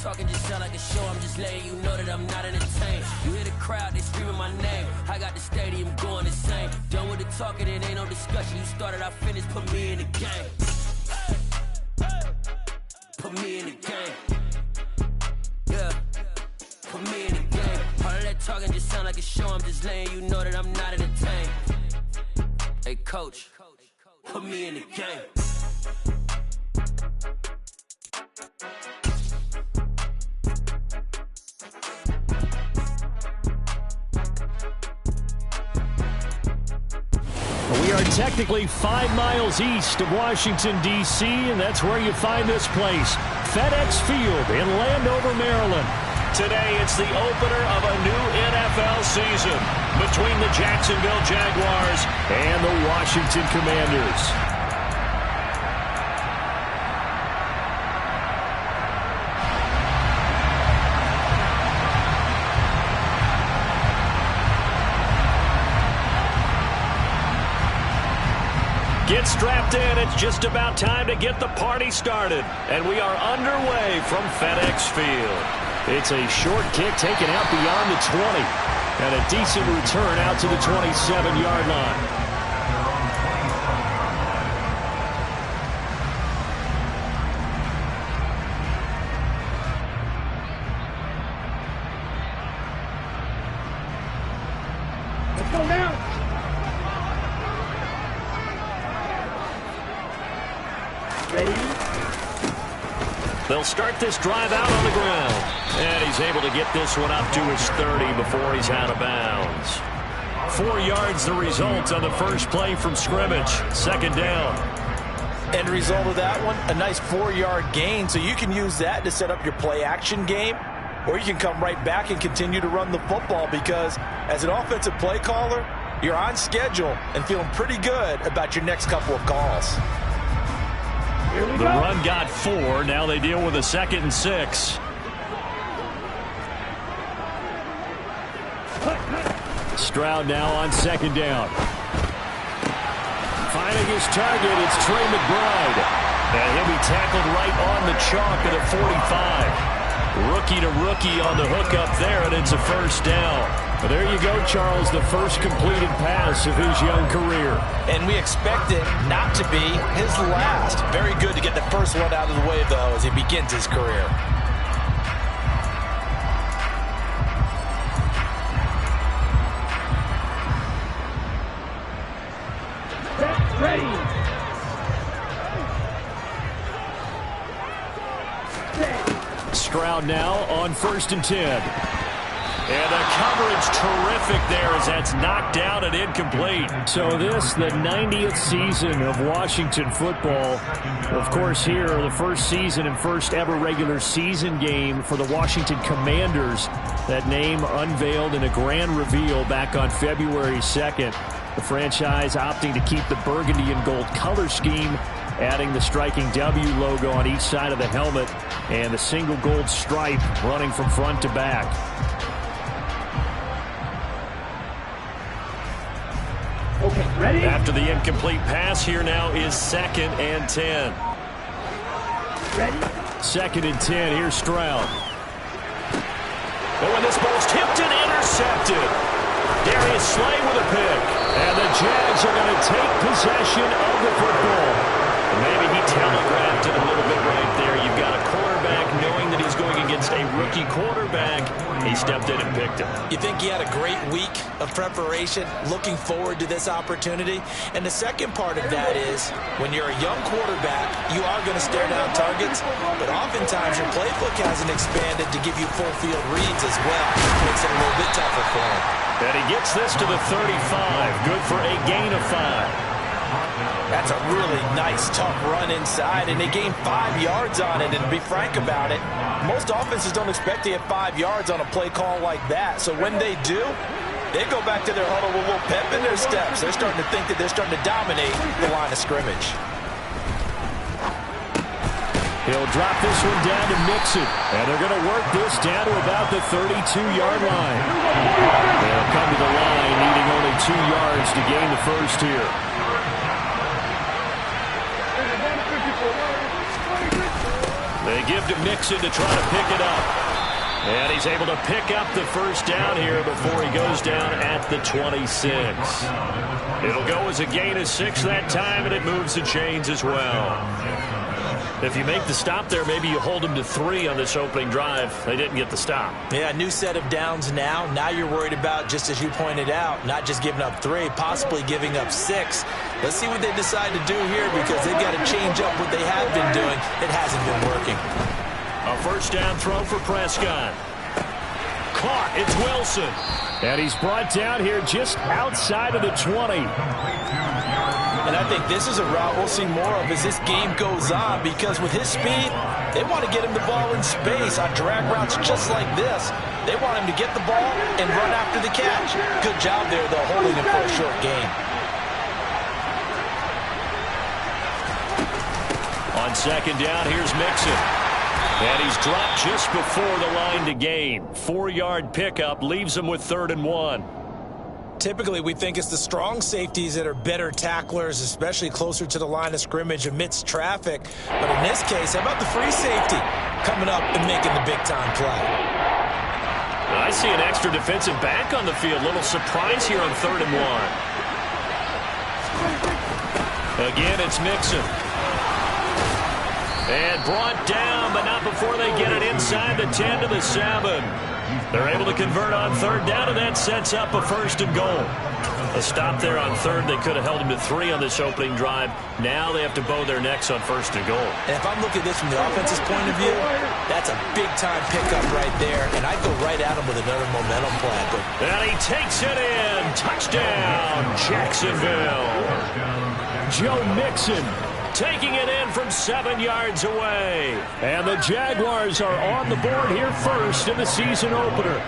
talking just sound like a show. I'm just letting you know that I'm not entertained. You hear the crowd, they screaming my name. I got the stadium going insane. Done with the talking, it ain't no discussion. You started, I finished, put me in the game. Put me in the game. Yeah. Put me in the game. All of that talking just sound like a show. I'm just letting you know that I'm not entertained. Hey, coach, put me in the game. We are technically 5 miles east of Washington, D.C., and that's where you find this place, FedEx Field in Landover, Maryland. Today, it's the opener of a new NFL season between the Jacksonville Jaguars and the Washington Commanders. Get strapped in. It's just about time to get the party started. And we are underway from FedEx Field. It's a short kick taken out beyond the 20. And a decent return out to the 27-yard line. Let's go now. Ready? They'll start this drive out on the ground. And he's able to get this one up to his 30 before he's out of bounds. 4 yards the result on the first play from scrimmage. Second down. End result of that one, a nice 4-yard gain. So you can use that to set up your play-action game. Or you can come right back and continue to run the football because as an offensive play caller, you're on schedule and feeling pretty good about your next couple of calls. The run got 4. Now they deal with a 2nd and 6. Stroud now on 2nd down. Finding his target, it's Trey McBride. And he'll be tackled right on the chalk at a 45. Rookie to rookie on the hook up there, and it's a first down. Well, there you go, Charles, the first completed pass of his young career. And we expect it not to be his last. Very good to get the first one out of the way, though, as he begins his career. Ready. Stroud now on 1st and 10. And the coverage terrific there as that's knocked down and incomplete. So this, the 90th season of Washington football. Of course, here, the first season and first ever regular season game for the Washington Commanders. That name unveiled in a grand reveal back on February 2nd. The franchise opting to keep the burgundy and gold color scheme, adding the striking W logo on each side of the helmet and the single gold stripe running from front to back. Okay, ready? After the incomplete pass, here now is 2nd and 10. Ready? 2nd and 10, here's Stroud. Oh, and this ball's tipped and intercepted. Darius Slay with a pick. And the Jags are going to take possession of the football. Maybe he telegraphed it a little bit right there. You've got a quarterback knowing that he's going against a rookie quarterback. He stepped in and picked him. You think he had a great week of preparation, looking forward to this opportunity? And the second part of that is, when you're a young quarterback, you are going to stare down targets, but oftentimes your playbook hasn't expanded to give you full field reads as well. It makes it a little bit tougher for him. And he gets this to the 35. Good for a gain of 5. That's a really nice, tough run inside, and they gained 5 yards on it. And to be frank about it, most offenses don't expect to get 5 yards on a play call like that. So when they do, they go back to their huddle with a little pep in their steps. They're starting to think that they're starting to dominate the line of scrimmage. He'll drop this one down to Mixon, and they're going to work this down to about the 32-yard line. They'll come to the line, needing only 2 yards to gain the first here. They give to Mixon to try to pick it up. And he's able to pick up the first down here before he goes down at the 26. It'll go as a gain of 6 that time, and it moves the chains as well. If you make the stop there, maybe you hold them to 3 on this opening drive. They didn't get the stop. Yeah, new set of downs now. Now you're worried about, just as you pointed out, not just giving up 3, possibly giving up 6. Let's see what they decide to do here, because they've got to change up what they have been doing. It hasn't been working. A first down throw for Prescott. Caught. It's Wilson. And he's brought down here just outside of the 20. And I think this is a route we'll see more of as this game goes on, because with his speed, they want to get him the ball in space on drag routes just like this. They want him to get the ball and run after the catch. Good job there, though, holding him for a short gain. On second down, here's Mixon. And he's dropped just before the line to gain. 4-yard pickup leaves him with 3rd and 1. Typically, we think it's the strong safeties that are better tacklers, especially closer to the line of scrimmage amidst traffic. But in this case, how about the free safety coming up and making the big-time play? I see an extra defensive back on the field. Little surprise here on 3rd and 1. Again, it's Mixon. And brought down, but not before they get it inside the 10 to the 7. They're able to convert on 3rd down, and that sets up a 1st and goal. A stop there on 3rd. They could have held him to 3 on this opening drive. Now they have to bow their necks on 1st and goal. And if I'm looking at this from the offense's point of view, that's a big-time pickup right there, and I'd go right at him with another momentum play. And he takes it in. Touchdown, Jacksonville. Joe Mixon taking it in from 7 yards away. And the Jaguars are on the board here first in the season opener.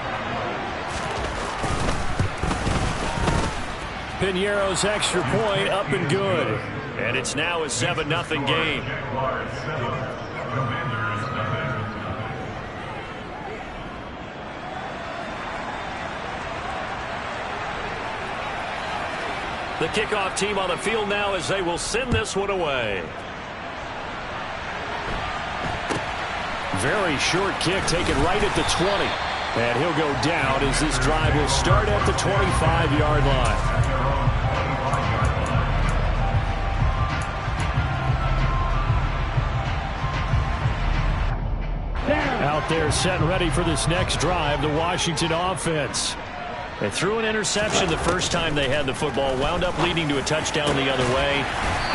Piñeiro's extra point up and good. And it's now a 7-0 game. The kickoff team on the field now as they will send this one away. Very short kick taken right at the 20. And he'll go down as this drive will start at the 25-yard line. Out there set and ready for this next drive, the Washington offense. They threw an interception the first time they had the football, wound up leading to a touchdown the other way.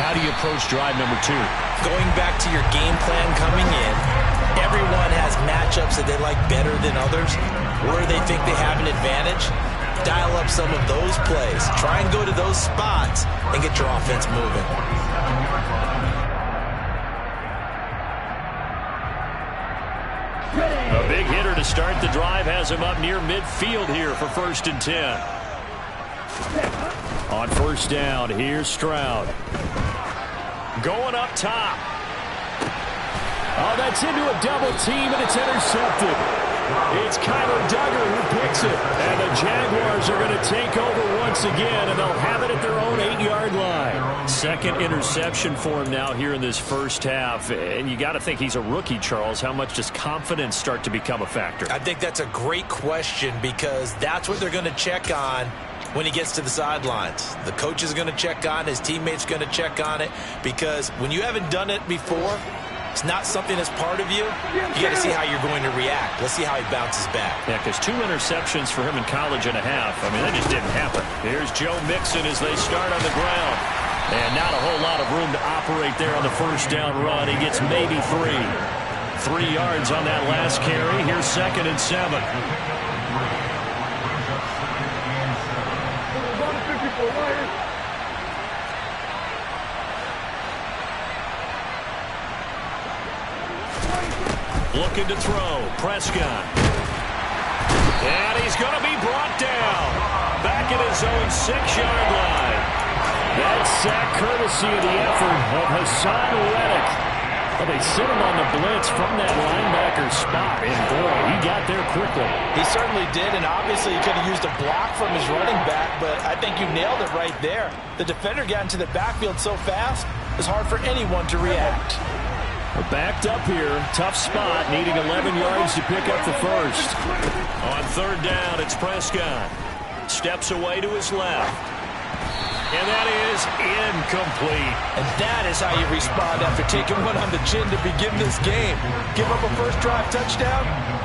How do you approach drive number 2? Going back to your game plan coming in, everyone has matchups that they like better than others, where they think they have an advantage. Dial up some of those plays. Try and go to those spots and get your offense moving. A big hitter to start the drive has him up near midfield here for 1st and 10. On 1st down, here's Stroud. Going up top. Oh, that's into a double team, and it's intercepted. It's Kyler Duggar who picks it. And the Jaguars are going to take over once again, and they'll have it at their own 8-yard line. 2nd interception for him now here in this first half. And you got to think he's a rookie, Charles. How much does confidence start to become a factor? I think that's a great question, because that's what they're going to check on when he gets to the sidelines. The coach is going to check on, his teammates going to check on it, because when you haven't done it before, it's not something that's part of you. You got to see how you're going to react. Let's see how he bounces back. Yeah, because 2 interceptions for him in college and a half. I mean, that just didn't happen. Here's Joe Mixon as they start on the ground. And not a whole lot of room to operate there on the 1st down run. He gets maybe 3. 3 yards on that last carry. Here's 2nd and 7. Looking to throw. Prescott. And he's going to be brought down. Back at his own 6-yard line. That sack courtesy of the effort of Hassan Reddick. Well, they sit him on the blitz from that linebacker spot. And boy, he got there quickly. He certainly did, and obviously he could have used a block from his running back, but I think you nailed it right there. The defender got into the backfield so fast, it's hard for anyone to react. Backed up here, tough spot, needing 11 yards to pick up the first. On third down, it's Prescott. Steps away to his left. And that is incomplete. And that is how you respond after taking one on the chin to begin this game. Give up a first drive touchdown,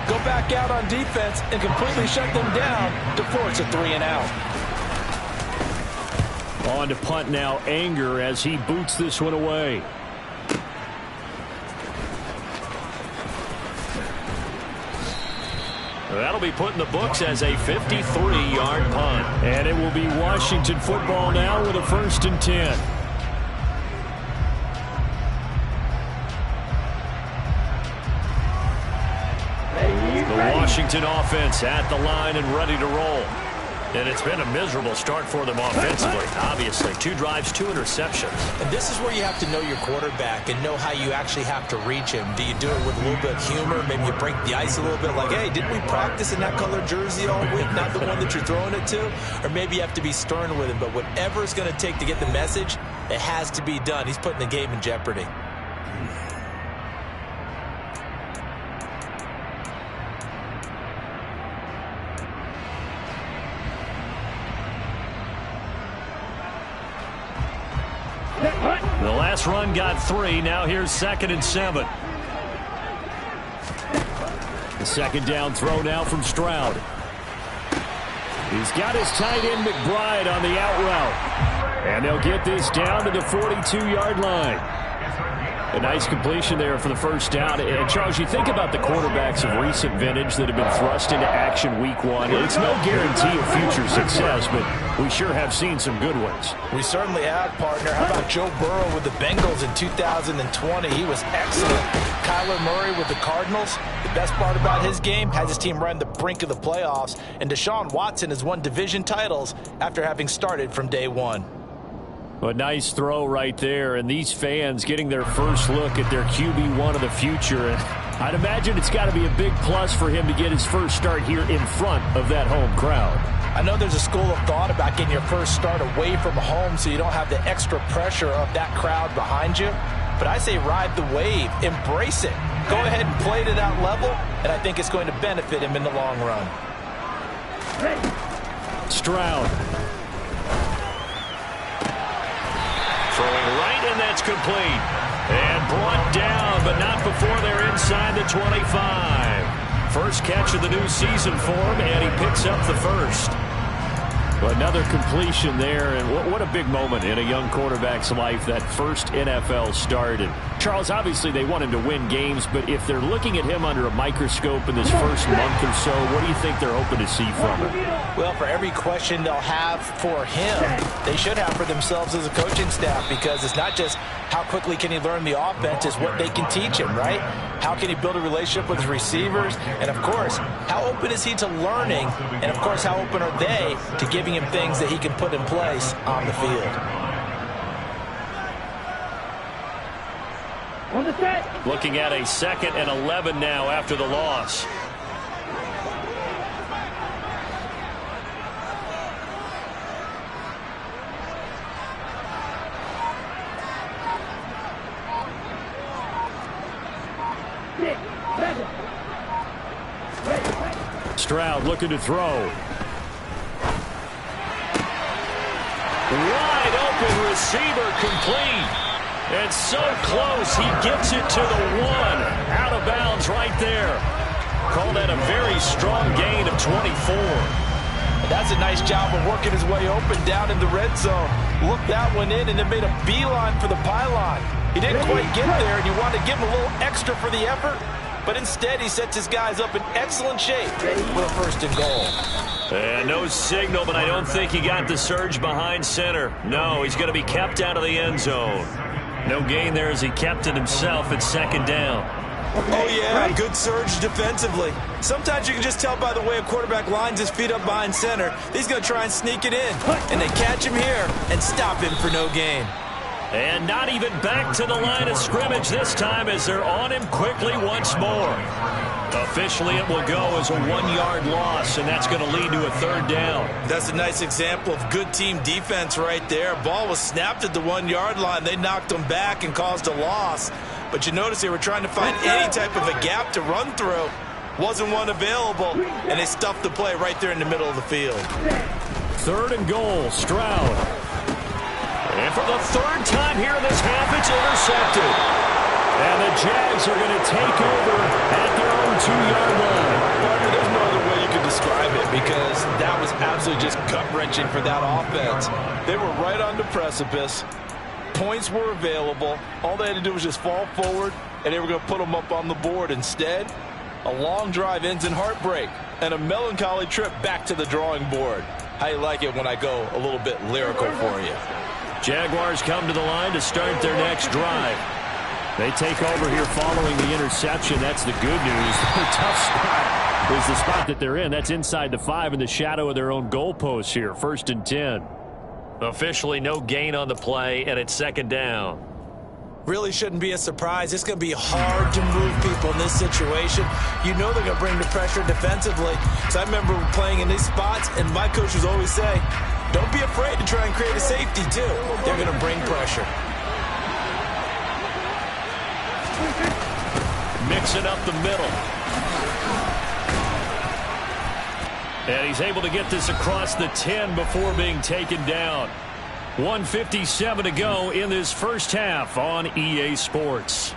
go back out on defense, and completely shut them down to force a 3 and out. On to punt now, Anger, as he boots this one away. That'll be put in the books as a 53-yard punt. And it will be Washington football now with a 1st and 10. The Washington offense at the line and ready to roll. And it's been a miserable start for them offensively. Obviously, 2 drives, 2 interceptions. And this is where you have to know your quarterback and know how you actually have to reach him. Do you do it with a little bit of humor? Maybe you break the ice a little bit like, hey, didn't we practice in that color jersey all week, not the one that you're throwing it to? Or maybe you have to be stern with him. But whatever it's going to take to get the message, it has to be done. He's putting the game in jeopardy. The last run got 3. Now here's 2nd and 7. The second down throw now from Stroud. He's got his tight end McBride on the out route. And they'll get this down to the 42-yard line. A nice completion there for the first down. And Charles, you think about the quarterbacks of recent vintage that have been thrust into action week 1. It's no guarantee of future success, but we sure have seen some good ones. We certainly have, partner. How about Joe Burrow with the Bengals in 2020? He was excellent. Kyler Murray with the Cardinals. The best part about his game has his team right on the brink of the playoffs. And Deshaun Watson has won division titles after having started from day 1. A nice throw right there, and these fans getting their first look at their QB1 of the future. And I'd imagine it's got to be a big plus for him to get his first start here in front of that home crowd. I know there's a school of thought about getting your first start away from home so you don't have the extra pressure of that crowd behind you. But I say ride the wave, embrace it. Go ahead and play to that level, and I think it's going to benefit him in the long run. Stroud. Throwing right, and that's complete. And brought down, but not before they're inside the 25. First catch of the new season for him, and he picks up the first. Another completion there, and what a big moment in a young quarterback's life, that first NFL start. And Charles, obviously they want him to win games, but if they're looking at him under a microscope in this first month or so, what do you think they're hoping to see from him? Well, for every question they'll have for him, they should have for themselves as a coaching staff, because it's not just how quickly can he learn the offense, it's what they can teach him, right? How can he build a relationship with his receivers? And, of course, how open is he to learning? And, of course, how open are they to giving him things that he can put in place on the field? On the set. Looking at a 2nd and 11 now after the loss. Stroud looking to throw. Wide open receiver, complete. And so close, he gets it to the 1. Out of bounds right there. Call that a very strong gain of 24. That's a nice job of working his way open down in the red zone. Looked that one in and then made a beeline for the pylon. He didn't quite get there, and you want to give him a little extra for the effort. But instead, he sets his guys up in excellent shape with a 1st and goal. And no signal, but I don't think he got the surge behind center. No, he's going to be kept out of the end zone. No gain there as he kept it himself at 2nd down. Oh, yeah, good surge defensively. Sometimes you can just tell by the way a quarterback lines his feet up behind center. He's going to try and sneak it in. And they catch him here and stop him for no gain. And not even back to the line of scrimmage this time as they're on him quickly once more. Officially, it will go as a 1-yard loss, and that's going to lead to a 3rd down. That's a nice example of good team defense right there. Ball was snapped at the 1-yard line. They knocked him back and caused a loss. but you notice they were trying to find any type of a gap to run through. Wasn't one available, and they stuffed the play right there in the middle of the field. 3rd and goal, Stroud. And for the 3rd time here in this half, it's intercepted. And the Jags are going to take over at their own 2-yard line. There's no other way you could describe it, because that was absolutely just gut-wrenching for that offense. They were right on the precipice. Points were available. All they had to do was just fall forward, and they were going to put them up on the board. Instead, a long drive ends in heartbreak and a melancholy trip back to the drawing board. How you like it when I go a little bit lyrical for you? Jaguars come to the line to start their next drive. They take over here following the interception. That's the good news. Their tough spot is the spot that they're in. That's inside the 5 in the shadow of their own goalposts here. 1st and 10. Officially no gain on the play, and it's 2nd down. Really shouldn't be a surprise. It's going to be hard to move people in this situation. You know they're going to bring the pressure defensively. So I remember playing in these spots, and my coaches always say, don't be afraid to try and create a safety, too. They're going to bring pressure. Mixing up the middle. And he's able to get this across the 10 before being taken down. 1:57 to go in this first half on EA Sports.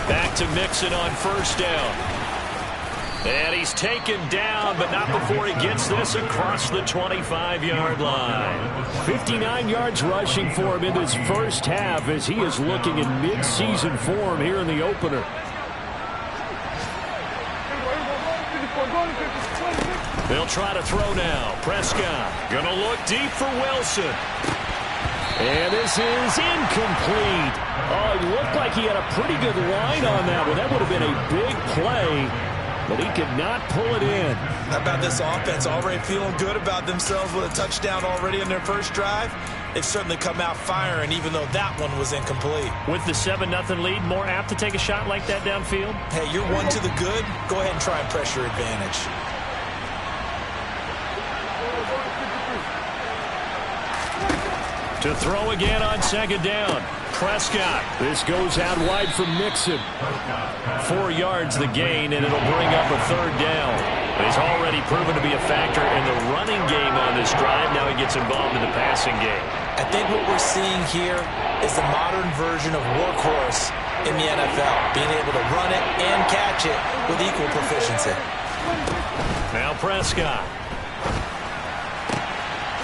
Back to Mixon on 1st down. And he's taken down, but not before he gets this across the 25-yard line. 59 yards rushing for him in this first half as he is looking in mid-season form here in the opener. They'll try to throw now. Prescott going to look deep for Wilson. And this is incomplete. Oh, it looked like he had a pretty good line on that one. That would have been a big play. But he could not pull it in. How about this offense already feeling good about themselves with a touchdown already in their first drive? They've certainly come out firing, even though that one was incomplete. With the 7-0 lead, more apt to take a shot like that downfield? Hey, you're one to the good. Go ahead and try and pressure advantage. To throw again on 2nd down. Prescott. This goes out wide from Mixon. 4 yards the gain, and it'll bring up a 3rd down. He's already proven to be a factor in the running game on this drive. Now he gets involved in the passing game. I think what we're seeing here is the modern version of workhorse in the NFL, being able to run it and catch it with equal proficiency. Now Prescott.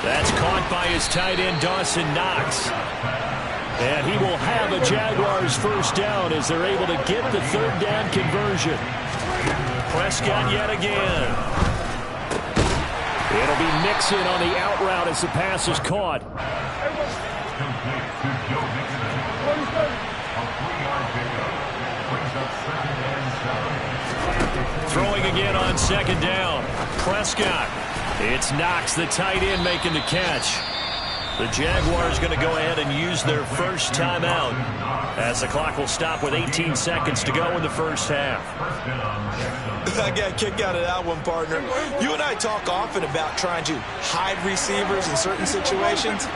That's caught by his tight end, Dawson Knox. And he will have a Jaguars 1st down as they're able to get the 3rd down conversion. Prescott yet again. It'll be Mixon on the out route as the pass is caught. Throwing again on 2nd down. Prescott. It's Knox, the tight end, making the catch. The Jaguars going to go ahead and use their first timeout as the clock will stop with 18 seconds to go in the first half. I got a kick out of that one, partner. You and I talk often about trying to hide receivers in certain situations,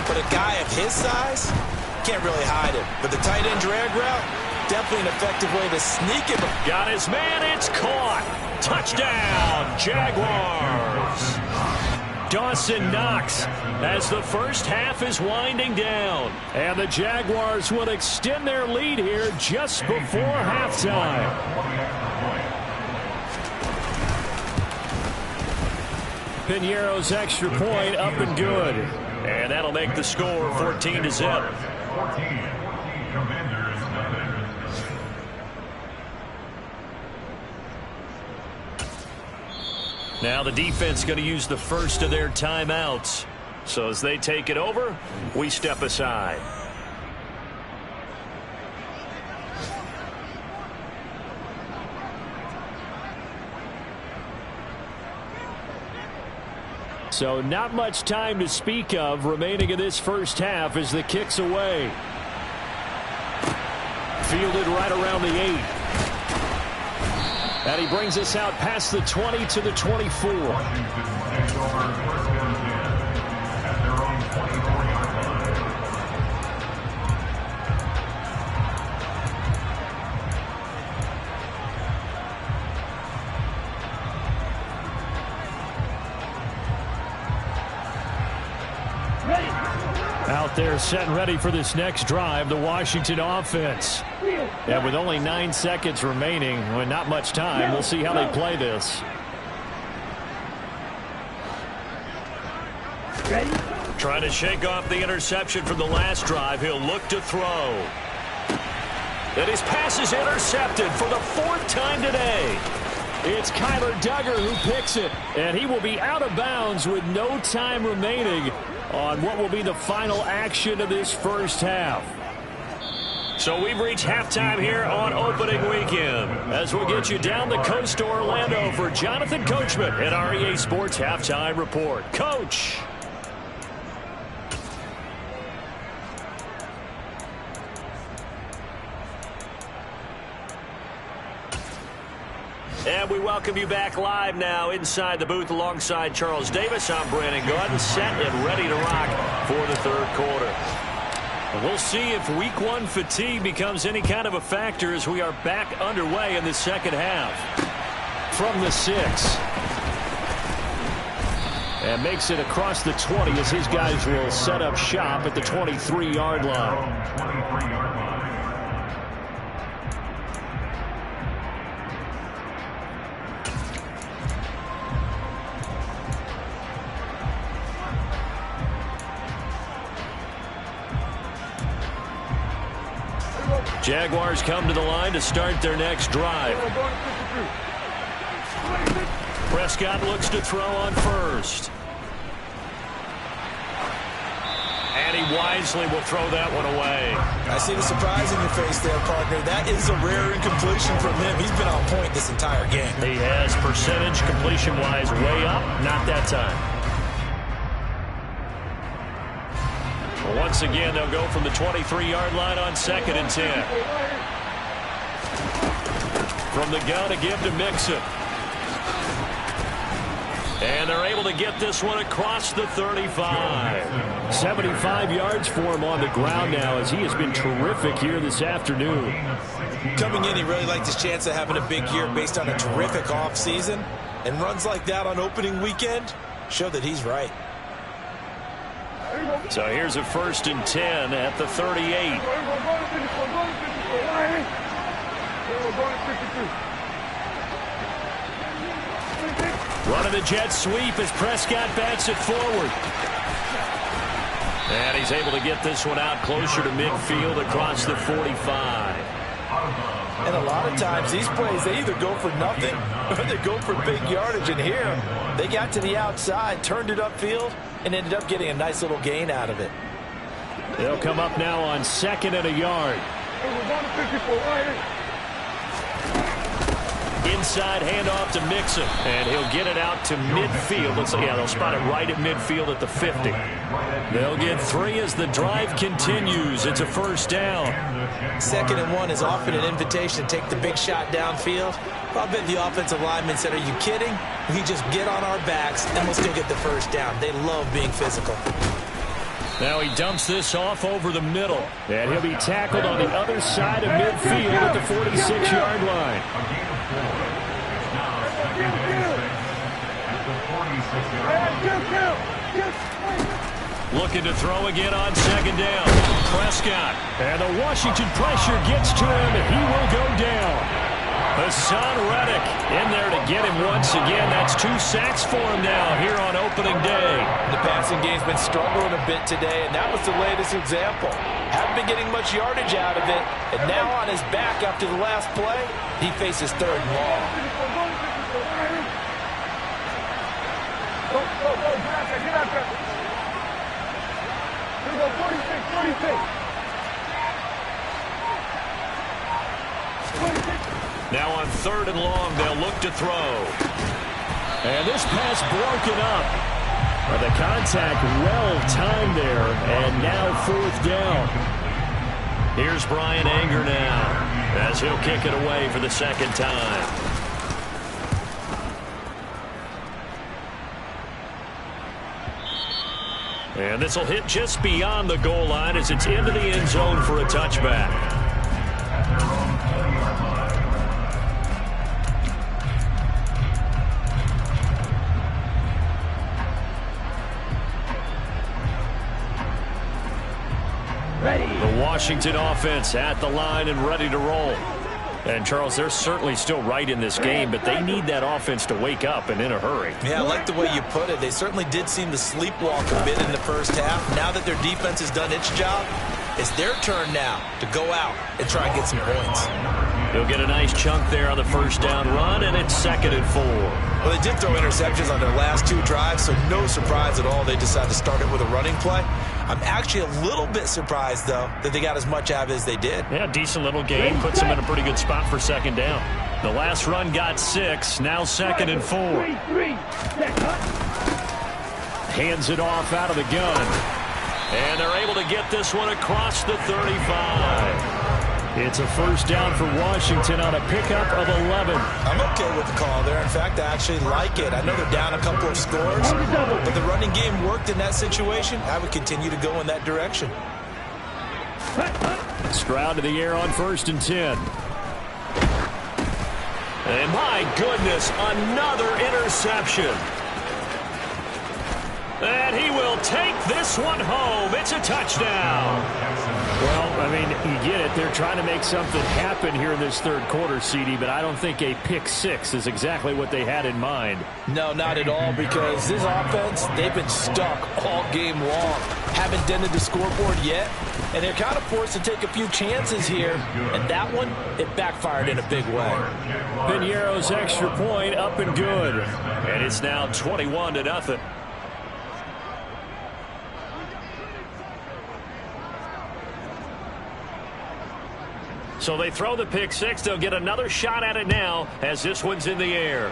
but a guy of his size can't really hide it. But the tight end drag route, definitely an effective way to sneak it. Got his man, it's caught. Touchdown, Jaguars. Dawson Knox as the first half is winding down. And the Jaguars will extend their lead here just before halftime. Piñeiro's extra point up and good. And that'll make the score 14-0. Now the defense going to use the first of their timeouts. So as they take it over, we step aside. So not much time to speak of remaining in this first half as the kick's away. Fielded right around the 8. And he brings us out past the 20 to the 24. Out there set and ready for this next drive, the Washington offense. And with only 9 seconds remaining, well, not much time, we'll see how they play this. Ready? Trying to shake off the interception from the last drive. He'll look to throw. And his pass is intercepted for the 4th time today. It's Kyler Duggar who picks it. And he will be out of bounds with no time remaining on what will be the final action of this first half. So we've reached halftime here on opening weekend, as we'll get you down the coast to Orlando for Jonathan Coachman at our EA Sports Halftime Report. Coach. And we welcome you back live now inside the booth alongside Charles Davis. I'm Brandon Gaudin, set and ready to rock for the third quarter. And we'll see if week 1 fatigue becomes any kind of a factor as we are back underway in the second half. From the 6. And makes it across the 20 as his guys will set up shop at the 23-yard line. Jaguars come to the line to start their next drive. Prescott looks to throw on first. And he wisely will throw that one away. I see the surprise in your face there, partner. That is a rare incompletion from him. He's been on point this entire game. He has percentage completion-wise way up. Not that time. Once again, they'll go from the 23-yard line on 2nd and 10. From the gun to give to Mixon. And they're able to get this one across the 35. 75 yards for him on the ground now as he has been terrific here this afternoon. Coming in, he really liked his chance of having a big year based on a terrific offseason. And runs like that on opening weekend show that he's right. So here's a 1st and 10 at the 38. Running the jet sweep as Prescott bats it forward. And he's able to get this one out closer to midfield across the 45. And a lot of times these plays, they either go for nothing or they go for big yardage. And here, they got to the outside, turned it upfield, and ended up getting a nice little gain out of it. They'll come up now on 2nd and a yard. Inside handoff to Mixon, and he'll get it out to midfield. Let's see, yeah, they'll spot it right at midfield at the 50. They'll get 3 as the drive continues. It's a 1st down. 2nd and 1 is often an invitation to take the big shot downfield. I bet the offensive lineman said, "Are you kidding? We just get on our backs and we'll still get the 1st down." They love being physical. Now he dumps this off over the middle, and he'll be tackled on the other side of midfield at the 46-yard line. Looking to throw again on 2nd down. Prescott. And the Washington pressure gets to him, and he will go down. Hassan Reddick in there to get him once again. That's 2 sacks for him now here on opening day. The passing game's been struggling a bit today, and that was the latest example. Haven't been getting much yardage out of it, and now on his back after the last play, he faces 3rd and long. Here we go, 46. Now on 3rd and long, they'll look to throw. And this pass broken up. The contact well timed there, and now 4th down. Here's Brian Anger now as he'll kick it away for the second time. And this will hit just beyond the goal line as it's into the end zone for a touchback. The Washington offense at the line and ready to roll. And, Charles, they're certainly still right in this game, but they need that offense to wake up and in a hurry. Yeah, I like the way you put it. They certainly did seem to sleepwalk a bit in the first half. Now that their defense has done its job, it's their turn now to go out and try and get some points. He'll get a nice chunk there on the first down run, and it's 2nd and 4. Well, they did throw interceptions on their last 2 drives, so no surprise at all they decided to start it with a running play. I'm actually a little bit surprised, though, that they got as much out of it as they did. Yeah, decent little game. Puts them in a pretty good spot for 2nd down. The last run got 6. Now 2nd and 4. Hands it off out of the gun. And they're able to get this one across the 35. It's a first down for Washington on a pickup of 11. I'm okay with the call there. In fact, I actually like it. I know they're down a couple of scores, but the running game worked in that situation. I would continue to go in that direction. Stroud to the air on 1st and 10. And my goodness, another interception. And he will take this one home. It's a touchdown. Well, I mean, you get it. They're trying to make something happen here in this 3rd quarter, CD, but I don't think a pick 6 is exactly what they had in mind. No, not at all, because this offense, they've been stuck all game long. Haven't dented the scoreboard yet, and they're kind of forced to take a few chances here, and that one, it backfired in a big way. Piniero's extra point up and good, and it's now 21-0. So they throw the pick 6. They'll get another shot at it now as this one's in the air.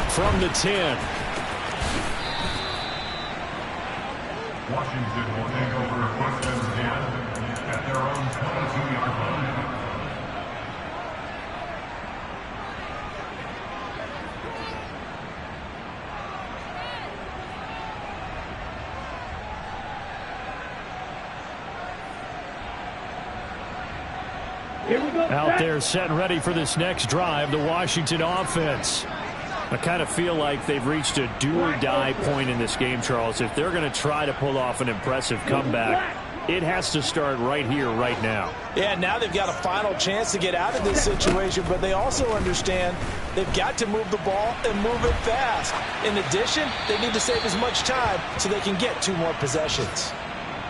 From the 10. Washington will take over 1st and 10 at their own 22-yard line. Out there set and ready for this next drive, the Washington offense. I kind of feel like they've reached a do-or-die point in this game, Charles. If they're going to try to pull off an impressive comeback, it has to start right here, right now. Yeah, now they've got a final chance to get out of this situation, but they also understand they've got to move the ball and move it fast. In addition, they need to save as much time so they can get 2 more possessions.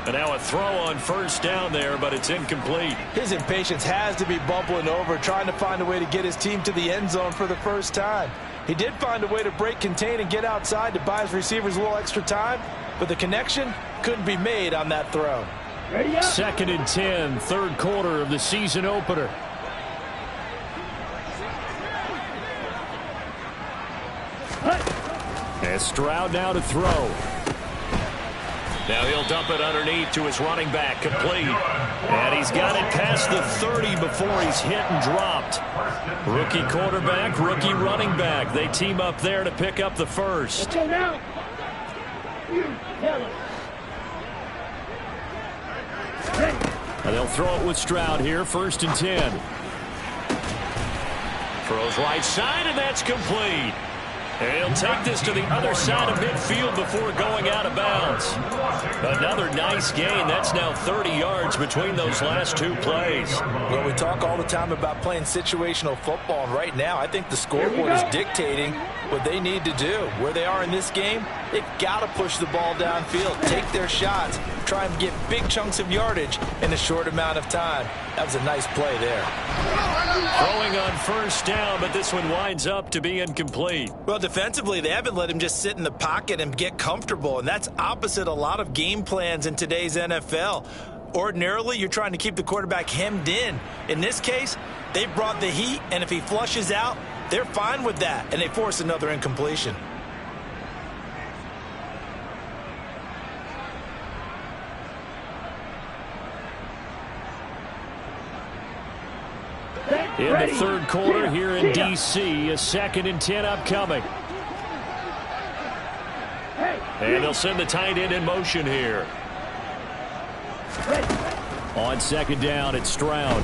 And now a throw on 1st down there, but it's incomplete. His impatience has to be bubbling over, trying to find a way to get his team to the end zone for the first time. He did find a way to break contain and get outside to buy his receivers a little extra time, but the connection couldn't be made on that throw. 2nd and 10, 3rd quarter of the season opener. And Stroud now to throw. Now he'll dump it underneath to his running back, complete. And he's got it past the 30 before he's hit and dropped. Rookie quarterback, rookie running back. They team up there to pick up the first. And they'll throw it with Stroud here, 1st and 10. Throws right side, and that's complete. And he'll take this to the other side of midfield before going out of bounds. Another nice gain. That's now 30 yards between those last 2 plays. Well, we talk all the time about playing situational football, and right now I think the scoreboard is dictating what they need to do. Where they are in this game, they've got to push the ball downfield, take their shots, try and get big chunks of yardage in a short amount of time. That was a nice play there. Throwing on 1st down, but this one winds up to be incomplete. Well, defensively, they haven't let him just sit in the pocket and get comfortable, and that's opposite a lot of game plans in today's NFL. Ordinarily, you're trying to keep the quarterback hemmed in. In this case, they brought the heat, and if he flushes out, they're fine with that, and they force another incompletion. In the third quarter here in D.C., a 2nd and 10 upcoming. And they'll send the tight end in motion here. On 2nd down, it's Stroud.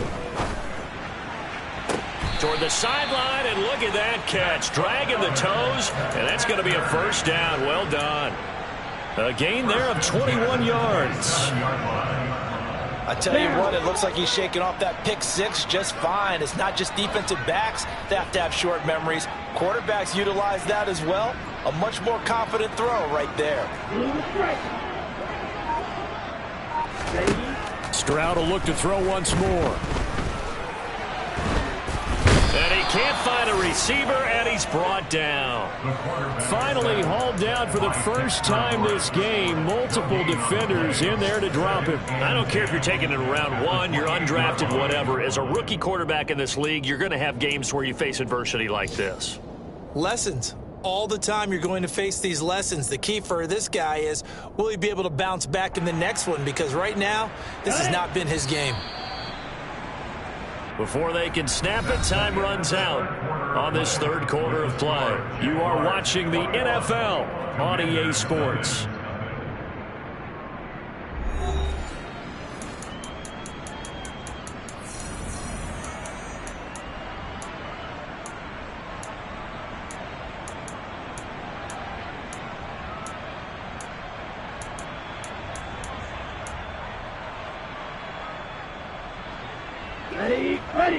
Toward the sideline, and look at that catch. Dragging the toes, and that's going to be a 1st down. Well done. A gain there of 21 yards. I tell you what, it looks like he's shaking off that pick 6 just fine. It's not just defensive backs that have to have short memories. Quarterbacks utilize that as well. A much more confident throw right there. Stroud will look to throw once more. And he can't find a receiver, and he's brought down. Finally hauled down for the first time this game. Multiple defenders in there to drop him. I don't care if you're taking it in round 1, you're undrafted, whatever. As a rookie quarterback in this league, you're going to have games where you face adversity like this. Lessons. All the time you're going to face these lessons. The key for this guy is, will he be able to bounce back in the next one? Because right now, this has not been his game. Before they can snap it, time runs out on this third quarter of play. You are watching the NFL on EA Sports.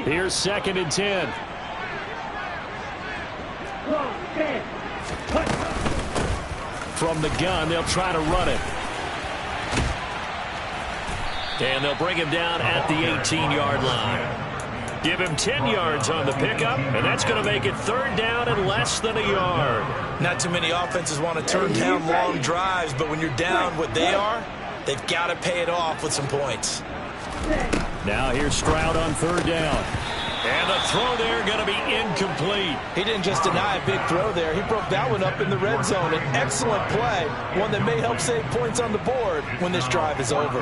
Here's 2nd and 10. From the gun, they'll try to run it. And they'll bring him down at the 18-yard line. Give him 10 yards on the pickup, and that's going to make it 3rd down and less than a yard. Not too many offenses want to turn down long drives, but when you're down what they are, they've got to pay it off with some points. Now here's Stroud on 3rd down. And the throw there going to be incomplete. He didn't just deny a big throw there. He broke that one up in the red zone. An excellent play, one that may help save points on the board when this drive is over.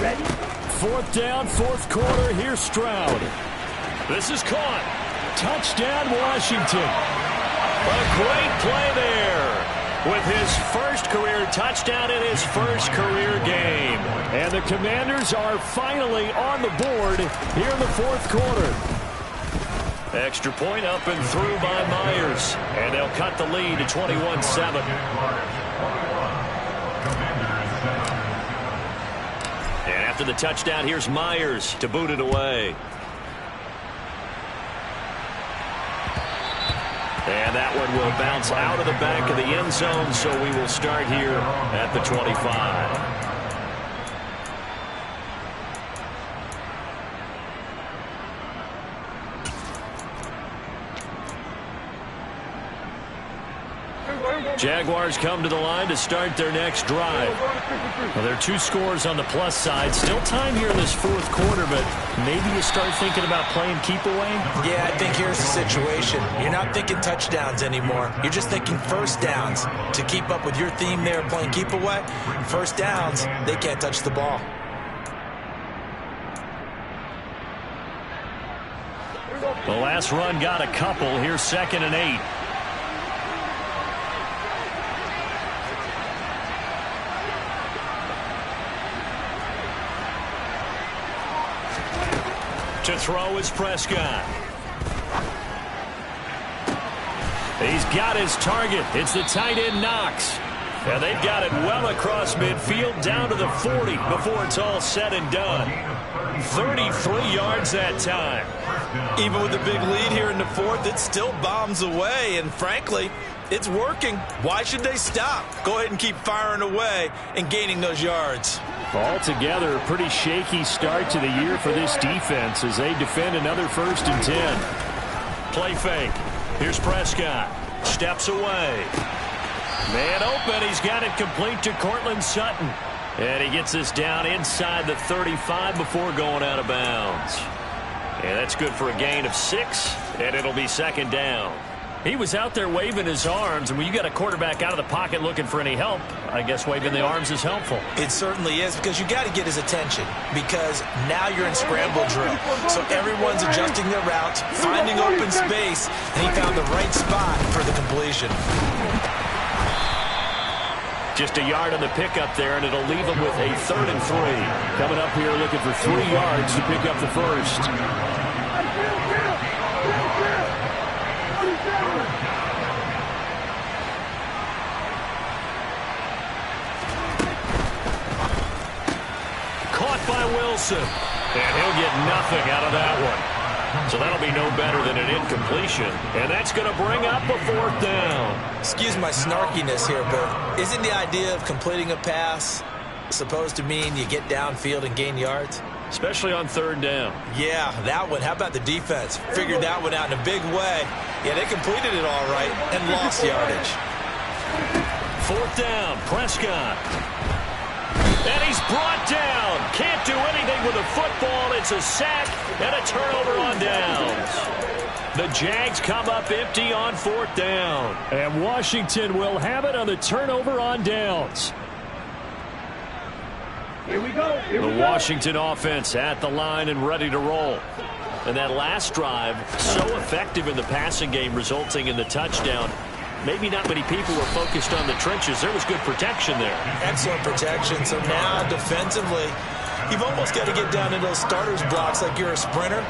Ready? 4th down, 4th quarter. Here's Stroud. This is caught. Touchdown, Washington. A great play there with his first career touchdown in his first career game. And the Commanders are finally on the board here in the 4th quarter. Extra point up and through by Myers. And they'll cut the lead to 21-7. And after the touchdown, here's Myers to boot it away. And that one will bounce out of the back of the end zone, so we will start here at the 25. Jaguars come to the line to start their next drive. Well, there are 2 scores on the plus side. Still time here in this 4th quarter, but maybe you start thinking about playing keep away? Yeah, I think here's the situation. You're not thinking touchdowns anymore. You're just thinking 1st downs. To keep up with your theme there, playing keep away, 1st downs, they can't touch the ball. The last run got a couple. Here's 2nd and 8. To throw is Prescott. He's got his target. It's the tight end Knox. And they've got it well across midfield down to the 40 before it's all said and done. 33 yards that time. Even with a big lead here in the 4th, it still bombs away. And frankly, it's working. Why should they stop? Go ahead and keep firing away and gaining those yards. Altogether, a pretty shaky start to the year for this defense as they defend another 1st and 10. Play fake. Here's Prescott. Steps away. Man open. He's got it complete to Cortland Sutton. And he gets this down inside the 35 before going out of bounds. And that's good for a gain of 6, and it'll be 2nd down. He was out there waving his arms, and when you got a quarterback out of the pocket looking for any help, I guess waving the arms is helpful. It certainly is, because you got to get his attention, because now you're in scramble drill. So everyone's adjusting their routes, finding open space, and he found the right spot for the completion. Just a yard on the pickup there, and it'll leave him with a 3rd and 3. Coming up here looking for 3 yards to pick up the first. Caught by Wilson. And he'll get nothing out of that one. So that'll be no better than an incompletion. And that's going to bring up a 4th down. Excuse my snarkiness here, but isn't the idea of completing a pass supposed to mean you get downfield and gain yards? Especially on 3rd down. Yeah, that one. How about the defense? Figured that one out in a big way. Yeah, they completed it all right and lost yardage. 4th down, Prescott. And he's brought down. Can't do anything with the football. It's a sack and a turnover on downs. The Jags come up empty on 4th down. And Washington will have it on the turnover on downs. Here we go. The Washington offense at the line and ready to roll. And that last drive, so effective in the passing game, resulting in the touchdown. Maybe not many people were focused on the trenches. There was good protection there. Excellent protection. So now defensively, you've almost got to get down into those starters blocks like you're a sprinter.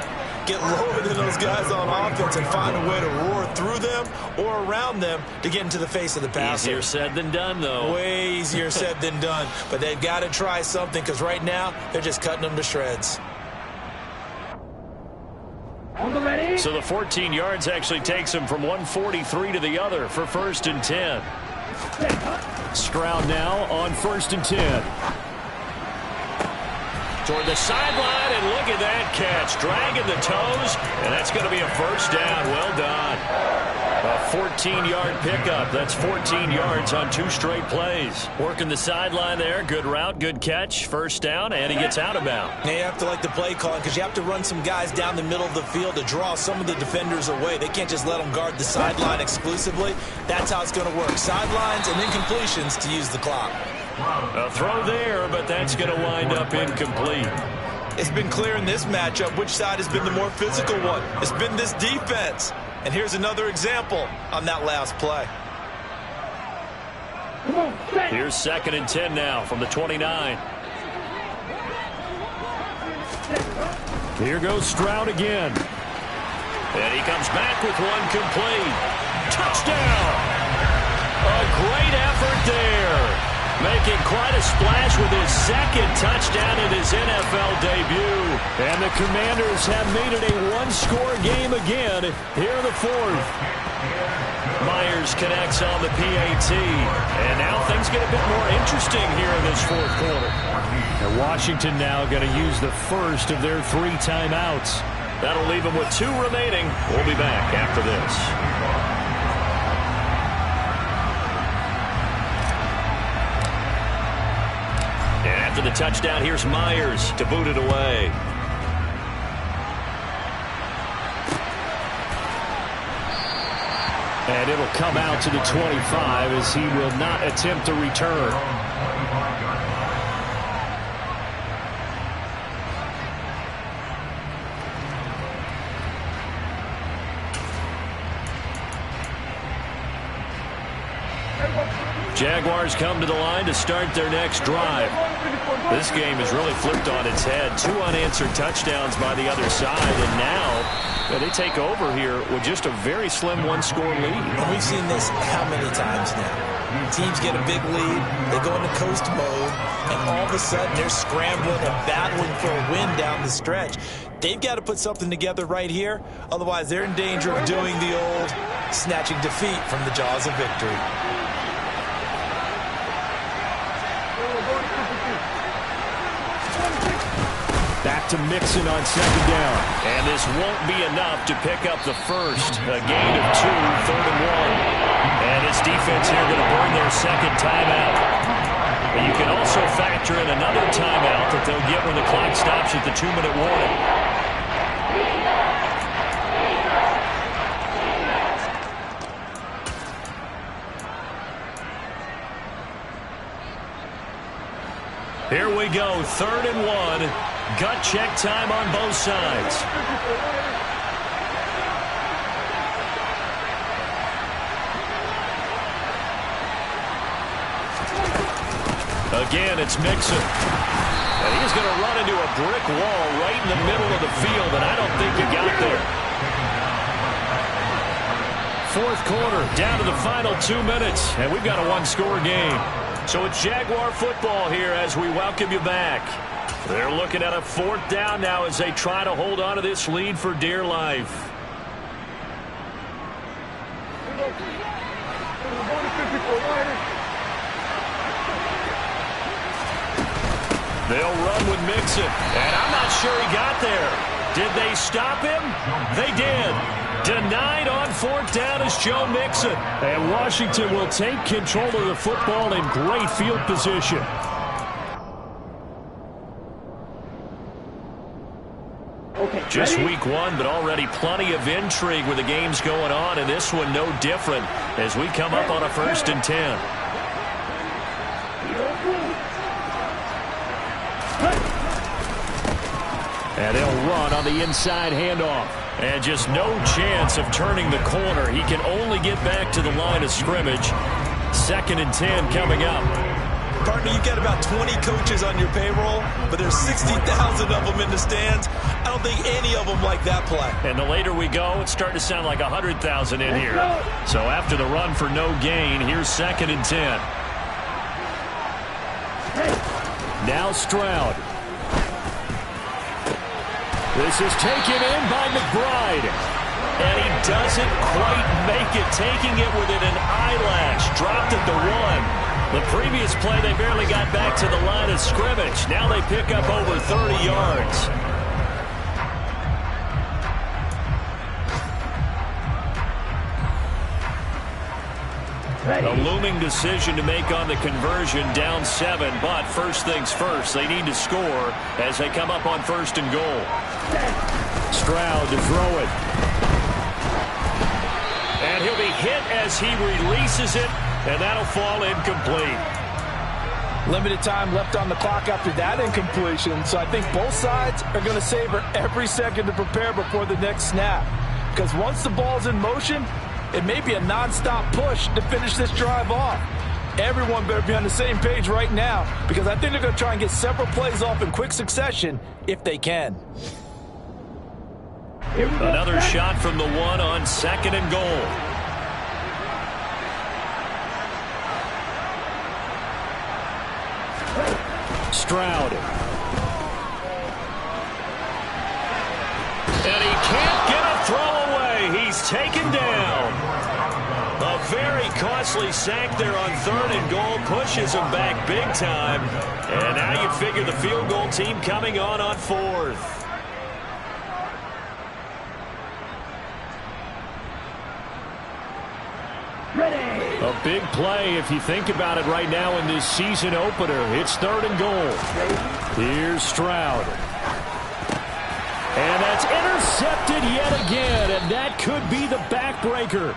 Get lower than those guys on offense and find a way to roar through them or around them to get into the face of the passer. Easier said than done, though. Way easier said than done. But they've got to try something, because right now they're just cutting them to shreds. So the 14 yards actually takes him from 143 to the other for 1st and 10. Stroud now on 1st and 10. Toward the sideline, and look at that catch. Dragging the toes, and that's going to be a 1st down. Well done. A 14-yard pickup. That's 14 yards on 2 straight plays. Working the sideline there. Good route, good catch. 1st down, and he gets out of bounds. Now you have to like the play calling, because you have to run some guys down the middle of the field to draw some of the defenders away. They can't just let them guard the sideline exclusively. That's how it's going to work. Sidelines and incompletions to use the clock. A throw there, but that's going to wind up incomplete. It's been clear in this matchup which side has been the more physical one. It's been this defense. And here's another example on that last play. Here's 2nd and 10 now from the 29. Here goes Stroud again. And he comes back with one complete. Touchdown! A great effort there. Making quite a splash with his 2nd touchdown in his NFL debut. And the Commanders have made it a 1-score game again here in the 4th. Myers connects on the PAT. And now things get a bit more interesting here in this 4th quarter. And Washington now going to use the first of their 3 timeouts. That'll leave them with 2 remaining. We'll be back after this. After the touchdown, here's Myers to boot it away. And it'll come out to the 25 as he will not attempt to return. Jaguars come to the line to start their next drive. This game has really flipped on its head. 2 unanswered touchdowns by the other side, and now they take over here with just a very slim 1-score lead. And we've seen this how many times now? Teams get a big lead, they go into coast mode, and all of a sudden they're scrambling and battling for a win down the stretch. They've got to put something together right here, otherwise they're in danger of doing the old snatching defeat from the jaws of victory. back to Mixon on second down. And this won't be enough to pick up the first. A gain of 2, 3rd and 1. And this defense here going to burn their second timeout. And you can also factor in another timeout that they'll get when the clock stops at the 2-minute warning. Here we go, 3rd and 1. Gut check time on both sides. Again, it's Mixon. And he's going to run into a brick wall right in the middle of the field, and I don't think he got there. 4th quarter, down to the final 2 minutes, and we've got a one-score game. So it's Jaguar football here as we welcome you back. They're looking at a 4th down now as they try to hold on to this lead for dear life. They'll run with Mixon, and I'm not sure he got there. Did they stop him? They did. Denied on 4th down is Joe Mixon. And Washington will take control of the football in great field position. Just week 1, but already plenty of intrigue with the games going on, and this one no different as we come up on a 1st and 10. And they'll run on the inside handoff. And just no chance of turning the corner. He can only get back to the line of scrimmage. 2nd and 10 coming up. Partner, you've got about 20 coaches on your payroll, but there's 60,000 of them in the stands. I don't think any of them like that play. And the later we go, it's starting to sound like 100,000 in here. So after the run for no gain, here's 2nd and 10. Now Stroud. This is taken in by McBride. And he doesn't quite make it, taking it within an eyelash. Dropped at the 1. The previous play, they barely got back to the line of scrimmage. Now they pick up over 30 yards. A looming decision to make on the conversion, down 7, but first things first, they need to score as they come up on 1st and goal. Stroud to throw it. And he'll be hit as he releases it, and that'll fall incomplete. Limited time left on the clock after that incompletion, so I think both sides are going to savor every second to prepare before the next snap. Because once the ball's in motion, it may be a non-stop push to finish this drive off. Everyone better be on the same page right now, because I think they're going to try and get several plays off in quick succession if they can. Another shot from the 1 on 2nd and goal. Stroud. And he can't get a throw away. He's taken down. A very costly sack there on 3rd and goal. Pushes him back big time. And now you figure the field goal team coming on 4th. A big play if you think about it right now in this season opener. It's 3rd and goal. Here's Stroud. And that's intercepted yet again, and that could be the backbreaker.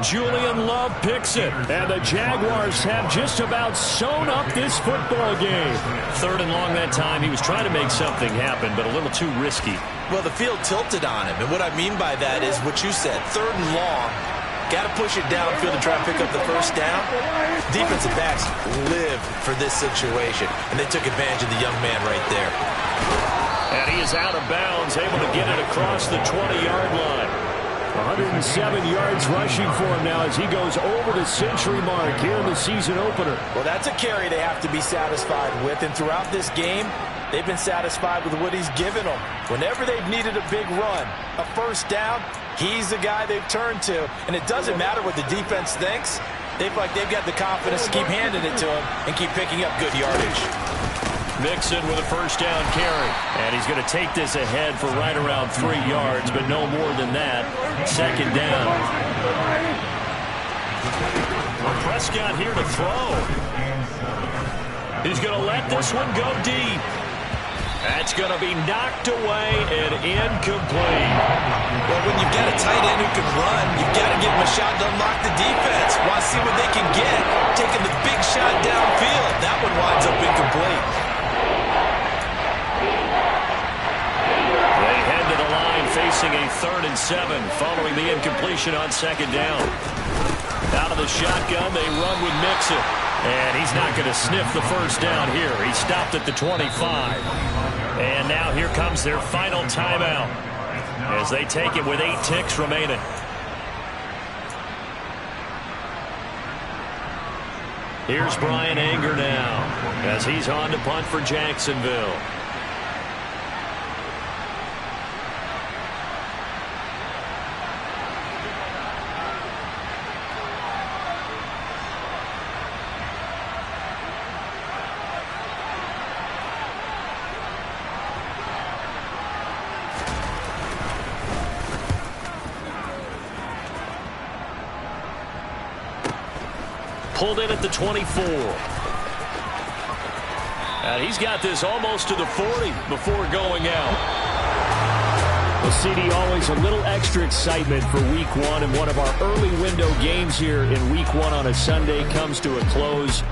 Julian Love picks it, and the Jaguars have just about sewn up this football game. 3rd and long that time. He was trying to make something happen, but a little too risky. Well, the field tilted on him, and what I mean by that is what you said, 3rd and long. Got to push it downfield to try and pick up the first down. Defensive backs live for this situation, and they took advantage of the young man right there. And he is out of bounds, able to get it across the 20-yard line. 107 yards rushing for him now as he goes over the century mark here in the season opener. Well, that's a carry they have to be satisfied with, and throughout this game, they've been satisfied with what he's given them. Whenever they've needed a big run, a first down, he's the guy they've turned to. And it doesn't matter what the defense thinks. They feel like they've got the confidence to keep handing it to him and keep picking up good yardage. Mixon with a first down carry. And he's going to take this ahead for right around 3 yards, but no more than that. Second down. Prescott here to throw. He's going to let this one go deep. That's going to be knocked away and incomplete. Well, when you've got a tight end who can run, you've got to give him a shot to unlock the defense. Want to see what they can get. Taking the big shot downfield. That one winds up incomplete. They head to the line facing a 3rd and 7 following the incompletion on second down. Out of the shotgun, they run with Mixon. And he's not going to sniff the first down here. He stopped at the 25. And now here comes their final timeout as they take it with 8 ticks remaining. Here's Brian Anger now as he's on to punt for Jacksonville. Pulled in at the 24. And he's got this almost to the 40 before going out. Well, CD, always a little extra excitement for Week 1, and one of our early window games here in Week 1 on a Sunday comes to a close.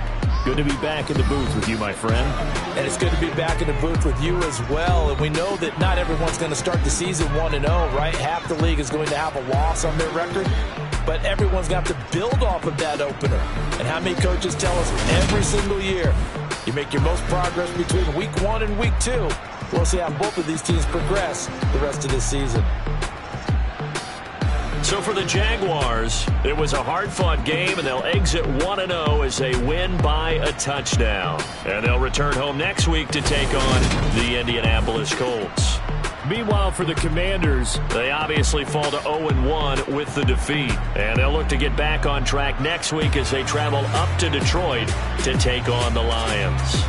Good to be back in the booth with you, my friend. And it's good to be back in the booth with you as well. And we know that not everyone's going to start the season 1-0, right? Half the league is going to have a loss on their record. But everyone's got to build off of that opener. And how many coaches tell us every single year, you make your most progress between Week 1 and Week 2. We'll see how both of these teams progress the rest of this season. So for the Jaguars, it was a hard-fought game, and they'll exit 1-0 as they win by a touchdown. And they'll return home next week to take on the Indianapolis Colts. Meanwhile, for the Commanders, they obviously fall to 0-1 with the defeat. And they'll look to get back on track next week as they travel up to Detroit to take on the Lions.